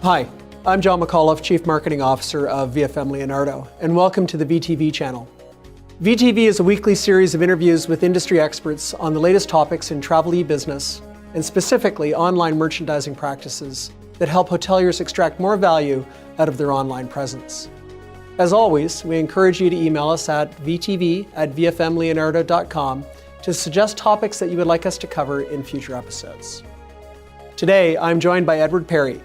Hi, I'm John McAuliffe, Chief Marketing Officer of VFM Leonardo, and welcome to the VTV channel. VTV is a weekly series of interviews with industry experts on the latest topics in travel e-business, and specifically online merchandising practices that help hoteliers extract more value out of their online presence. As always, we encourage you to email us at vtv@vfmleonardo.com to suggest topics that you would like us to cover in future episodes. Today, I'm joined by Edward Perry.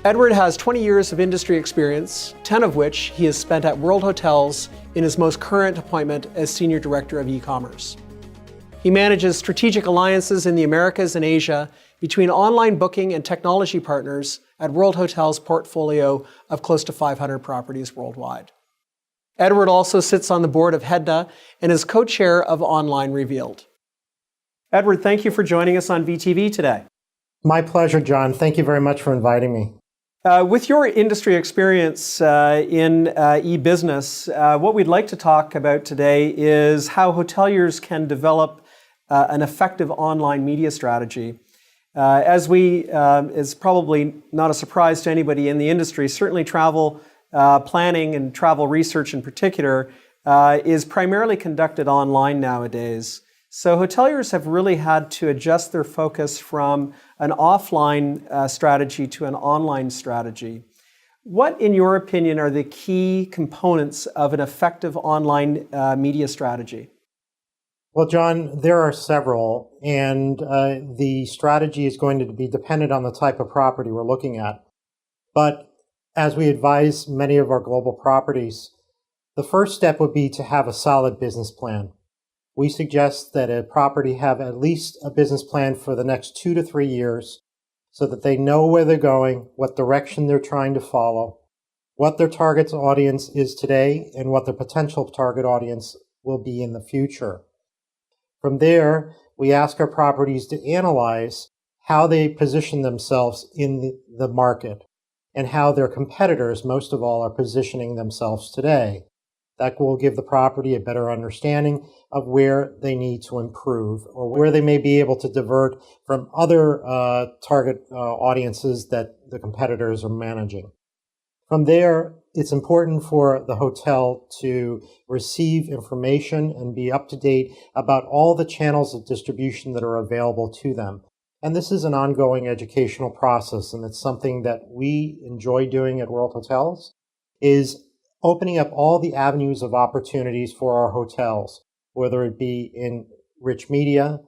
Edward has 20 years of industry experience, 10 of which he has spent at World Hotels in his most current appointment as Senior Director of E-commerce. He manages strategic alliances in the Americas and Asia between online booking and technology partners at World Hotels' portfolio of close to 500 properties worldwide. Edward also sits on the board of HEDNA and is co-chair of Online Revealed. Edward, thank you for joining us on VTV today. My pleasure, John. Thank you very much for inviting me. With your industry experience in e-business, what we'd like to talk about today is how hoteliers can develop an effective online media strategy. As is probably not a surprise to anybody in the industry, certainly travel planning and travel research in particular is primarily conducted online nowadays. So hoteliers have really had to adjust their focus from an offline strategy to an online strategy. What, in your opinion, are the key components of an effective online media strategy? Well, John, there are several, and the strategy is going to be dependent on the type of property we're looking at. But as we advise many of our global properties, the first step would be to have a solid business plan. We suggest that a property have at least a business plan for the next 2 to 3 years so that they know where they're going, what direction they're trying to follow, what their target audience is today, and what their potential target audience will be in the future. From there, we ask our properties to analyze how they position themselves in the market and how their competitors, most of all, are positioning themselves today. That will give the property a better understanding of where they need to improve or where they may be able to divert from other target audiences that the competitors are managing. From there, it's important for the hotel to receive information and be up to date about all the channels of distribution that are available to them. And this is an ongoing educational process, and it's something that we enjoy doing at World Hotels, is opening up all the avenues of opportunities for our hotels, whether it be in rich media,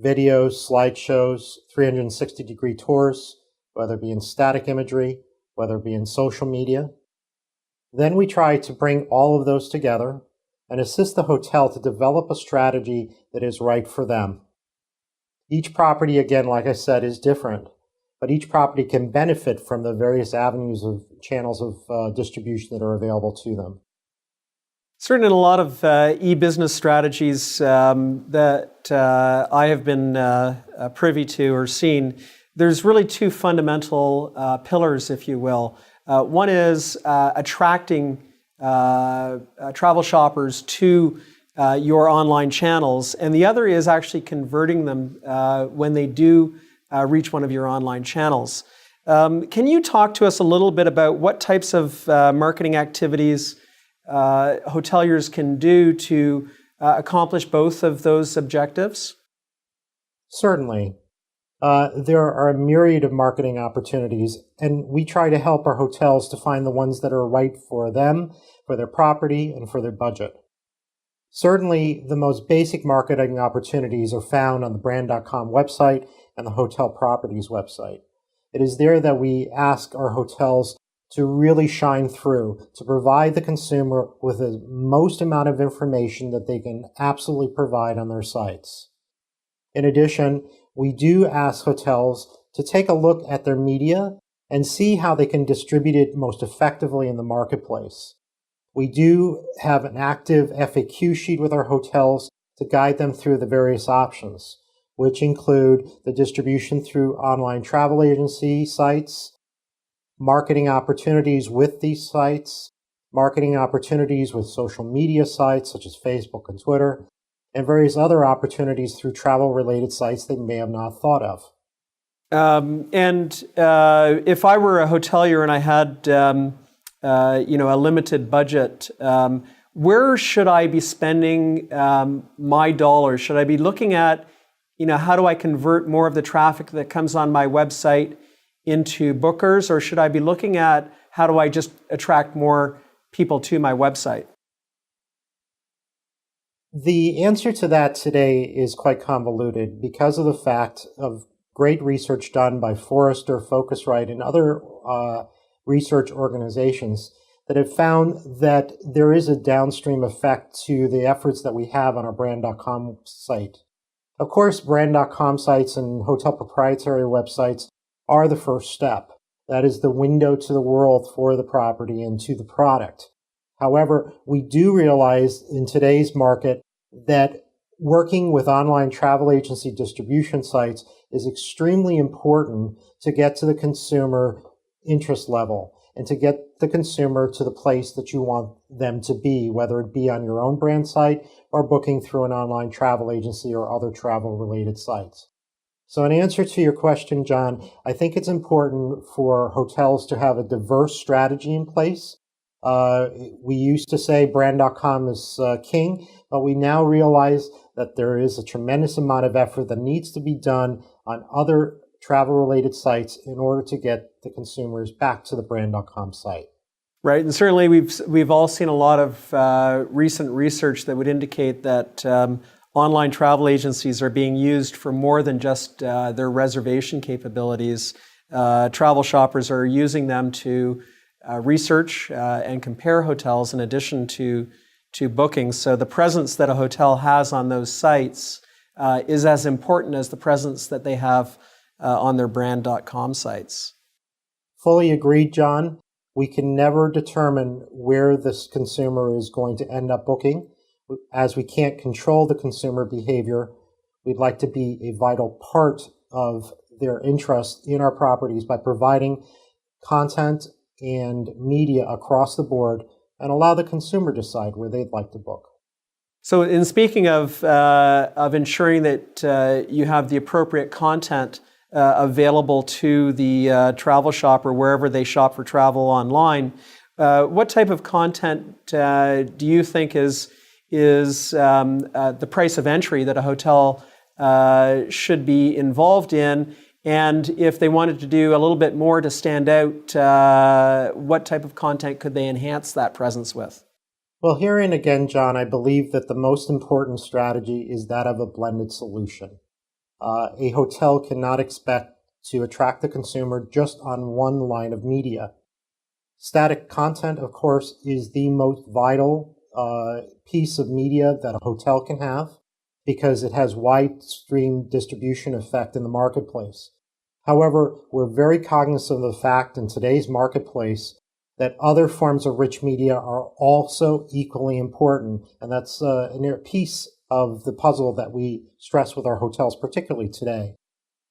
videos, slideshows, 360-degree tours, whether it be in static imagery, whether it be in social media. Then we try to bring all of those together and assist the hotel to develop a strategy that is right for them. Each property, again, like I said, is different, but each property can benefit from the various avenues of channels of distribution that are available to them. Certainly in a lot of e-business strategies that I have been privy to or seen, there's really two fundamental pillars, if you will. One is attracting travel shoppers to your online channels, and the other is actually converting them when they do reach one of your online channels. Can you talk to us a little bit about what types of marketing activities hoteliers can do to accomplish both of those objectives? Certainly. There are a myriad of marketing opportunities, and we try to help our hotels to find the ones that are right for them, for their property, and for their budget. Certainly, the most basic marketing opportunities are found on the brand.com website and the hotel properties website. It is there that we ask our hotels to really shine through, to provide the consumer with the most amount of information that they can absolutely provide on their sites. In addition, we do ask hotels to take a look at their media and see how they can distribute it most effectively in the marketplace. We do have an active FAQ sheet with our hotels to guide them through the various options, which include the distribution through online travel agency sites, marketing opportunities with these sites, marketing opportunities with social media sites such as Facebook and Twitter, and various other opportunities through travel-related sites they may have not thought of. If I were a hotelier and I had a limited budget, where should I be spending my dollars? Should I be looking at, how do I convert more of the traffic that comes on my website into bookers, or should I be looking at how do I just attract more people to my website? The answer to that today is quite convoluted because of the fact of great research done by Forrester, Focusrite, and other research organizations that have found that there is a downstream effect to the efforts that we have on our brand.com site. Of course, brand.com sites and hotel proprietary websites are the first step. That is the window to the world for the property and to the product. However, we do realize in today's market that working with online travel agency distribution sites is extremely important to get to the consumer interest level and to get the consumer to the place that you want them to be, whether it be on your own brand site or booking through an online travel agency or other travel-related sites. So in answer to your question, John, I think it's important for hotels to have a diverse strategy in place. We used to say brand.com is king, but we now realize that there is a tremendous amount of effort that needs to be done on other travel-related sites in order to get the consumers back to the brand.com site. Right, and certainly we've all seen a lot of recent research that would indicate that online travel agencies are being used for more than just their reservation capabilities. Travel shoppers are using them to research and compare hotels in addition to bookings. So the presence that a hotel has on those sites is as important as the presence that they have on their brand.com sites. Fully agreed, John. We can never determine where this consumer is going to end up booking. As we can't control the consumer behavior, we'd like to be a vital part of their interest in our properties by providing content and media across the board and allow the consumer to decide where they'd like to book. So in speaking of ensuring that you have the appropriate content available to the travel shopper wherever they shop for travel online, what type of content do you think is the price of entry that a hotel should be involved in? And if they wanted to do a little bit more to stand out, what type of content could they enhance that presence with? Well, herein again, John, I believe that the most important strategy is that of a blended solution. A hotel cannot expect to attract the consumer just on one line of media. Static content, of course, is the most vital piece of media that a hotel can have because it has wide stream distribution effect in the marketplace. However, we're very cognizant of the fact in today's marketplace that other forms of rich media are also equally important, and that's a piece of the puzzle that we stress with our hotels, particularly today.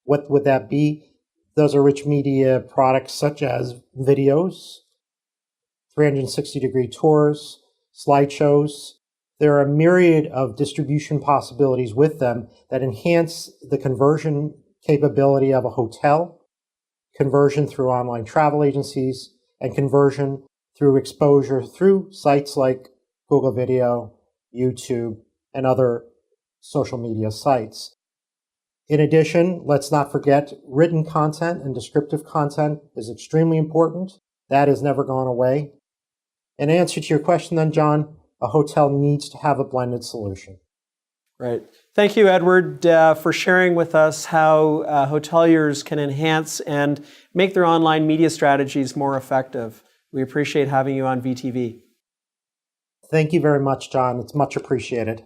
What would that be? Those are rich media products such as videos, 360-degree tours, slideshows. There are a myriad of distribution possibilities with them that enhance the conversion capability of a hotel, conversion through online travel agencies, and conversion through exposure through sites like Google Video, YouTube, and other social media sites. In addition, let's not forget written content and descriptive content is extremely important. That has never gone away. In answer to your question then, John, a hotel needs to have a blended solution. Right. Thank you, Edward, for sharing with us how hoteliers can enhance and make their online media strategies more effective. We appreciate having you on VTV. Thank you very much, John. It's much appreciated.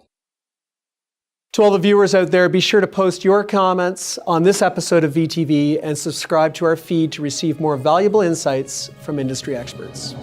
To all the viewers out there, be sure to post your comments on this episode of VTV and subscribe to our feed to receive more valuable insights from industry experts.